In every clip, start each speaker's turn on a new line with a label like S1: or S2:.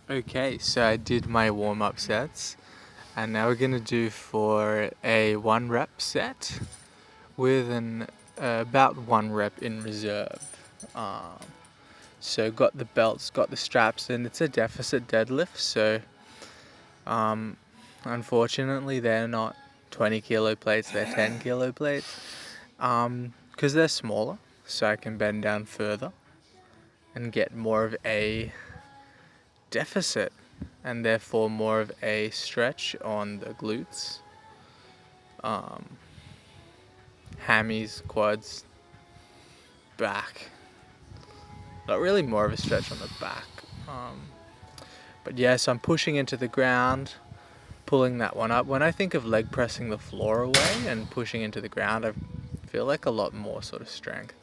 S1: Okay, so I did my warm-up sets, and now we're gonna do for a 1 rep set with an about 1 rep in reserve. Um, so got the belts, got the straps, and it's a deficit deadlift. So um, unfortunately, they're not 20 kilo plates; they're 10 kilo plates. Because they're smaller, so I can bend down further and get more of a deficit and therefore more of a stretch on the glutes, hammies, quads, back. Not really more of a stretch on the back. But yeah, so I'm pushing into the ground, pulling that one up. When I think of leg pressing the floor away and pushing into the ground, I feel like a lot more sort of strength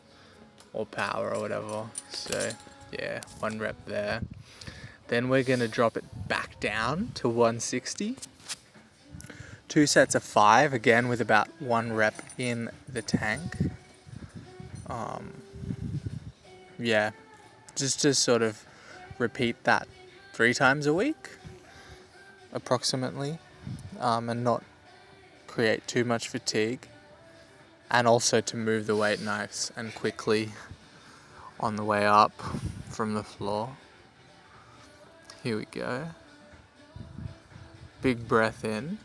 S1: or power or whatever. So yeah, 1 rep there. Then we're gonna drop it back down to 160. 2 sets of 5, again with about 1 rep in the tank. Yeah, just to sort of repeat that 3 times a week, approximately, and not create too much fatigue. And also to move the weight nice and quickly on the way up from the floor. Here we go. Big breath in.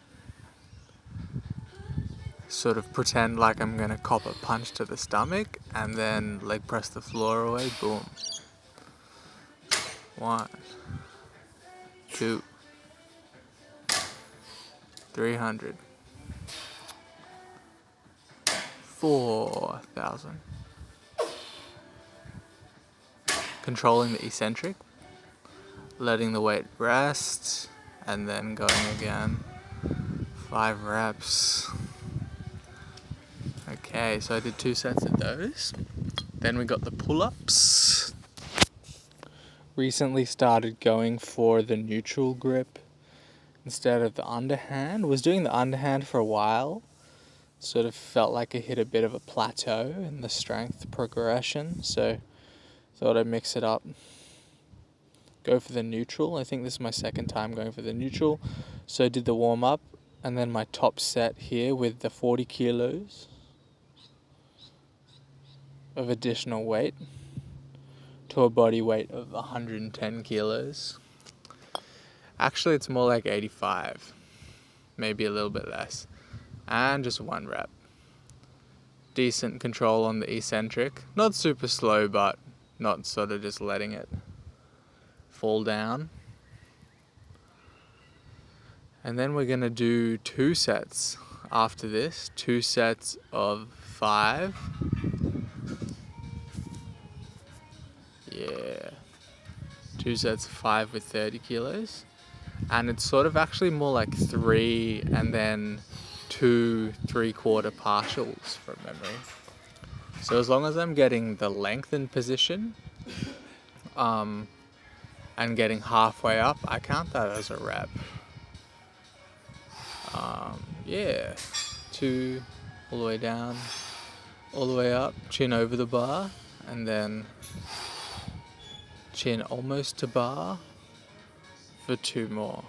S1: Sort of pretend like I'm gonna cop a punch to the stomach, and then leg press the floor away. Boom. 1, 2, 300, 4,000. Controlling the eccentric, letting the weight rest, and then going again. 5 reps. Okay, so I did 2 sets of those. Then we got the pull-ups. Recently started going for the neutral grip instead of the underhand. Was doing the underhand for a while. Sort of felt like I hit a bit of a plateau in the strength progression, so thought I'd mix it up. Go for the neutral. I think this is my second time going for the neutral. So I did the warm-up and then my top set here with the 40 kilos of additional weight to a body weight of 110 kilos. Actually, it's more like 85, maybe a little bit less. And just 1 rep. Decent control on the eccentric. Not super slow, but not sort of just letting it fall down. And then we're going to do 2 sets after this. 2 sets of 5. Yeah. 2 sets of 5 with 30 kilos. And it's sort of actually more like 3 and then 2 3/4 partials from memory. So as long as I'm getting the lengthened position, and getting halfway up, I count that as a rep. Yeah. 2 all the way down, all the way up, chin over the bar, and then chin almost to bar for 2 more.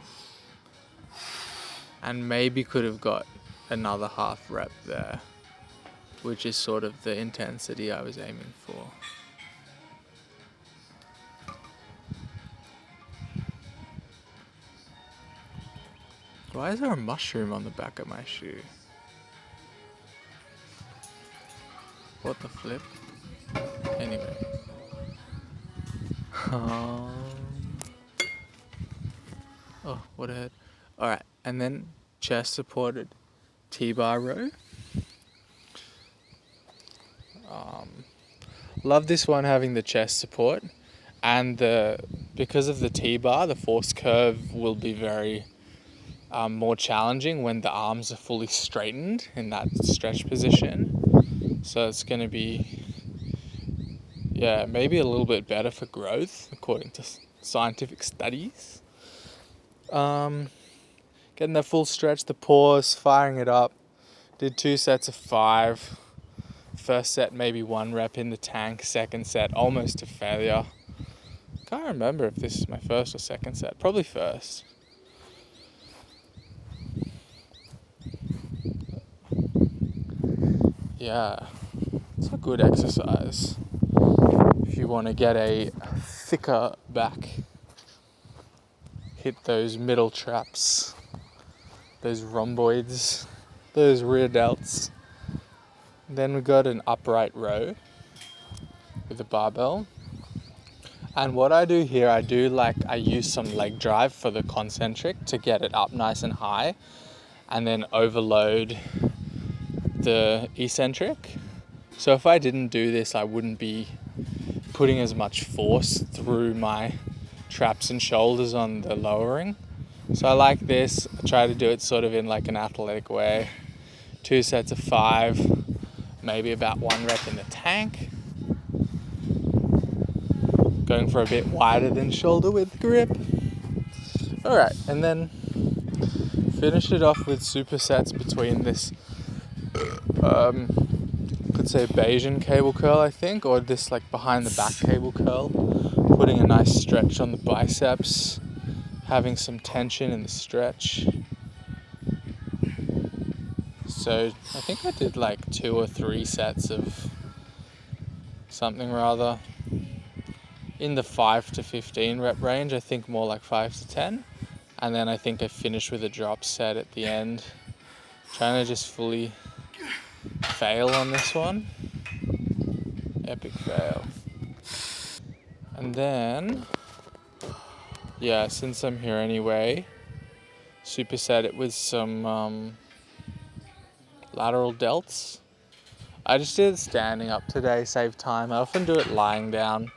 S1: And maybe could have got another half rep there, which is sort of the intensity I was aiming for. Why is there a mushroom on the back of my shoe? What the flip? Anyway. Oh, what a head. Alright, and then chest supported T-bar row. Love this one having the chest support, and because of the T-bar, the force curve will be very more challenging when the arms are fully straightened in that stretch position. So it's going to be, maybe a little bit better for growth according to scientific studies. Getting the full stretch, the pause, firing it up. Did 2 sets of 5. First set maybe 1 rep in the tank. Second set almost to failure. Can't remember if this is my first or second set. Probably first. Yeah, it's a good exercise if you want to get a thicker back. Hit those middle traps, those rhomboids, those rear delts. Then we got an upright row with a barbell. And what I do here, I use some leg drive for the concentric to get it up nice and high, and then overload the eccentric. So if I didn't do this, I wouldn't be putting as much force through my traps and shoulders on the lowering. So I like this. I try to do it sort of in like an athletic way. 2 sets of 5, maybe about 1 rep in the tank. Going for a bit wider than shoulder width grip. Alright, and then finish it off with supersets between this could say Bayesian cable curl, I think, or this like behind the back cable curl, putting a nice stretch on the biceps, having some tension in the stretch. So I think I did like 2 or 3 sets of something rather in the 5 to 15 rep range. I think more like 5 to 10, and then I think I finished with a drop set at the end, trying to just fully fail on this one. Epic fail. And then, yeah, since I'm here anyway, superset it with some lateral delts. I just did it standing up today, save time. I often do it lying down,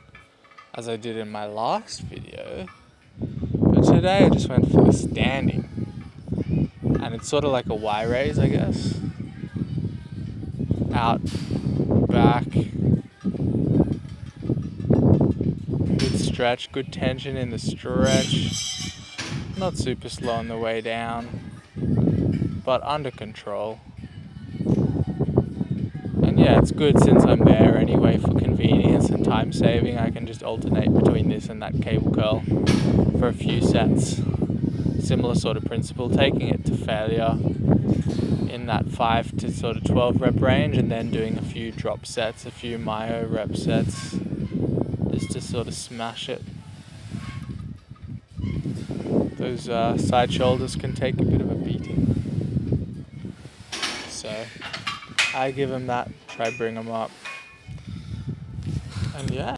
S1: as I did in my last video. But today I just went for the standing. And it's sort of like a Y raise, I guess. Out, back. Good stretch, good tension in the stretch. Not super slow on the way down, but under control. And yeah, it's good since I'm there anyway for convenience and time saving. I can just alternate between this and that cable curl for a few sets. Similar sort of principle, taking it to failure in that 5 to sort of 12 rep range, and then doing a few drop sets, a few myo rep sets, just to sort of smash it. Those side shoulders can take a bit of a beating. So I give them that, try bring them up. And yeah.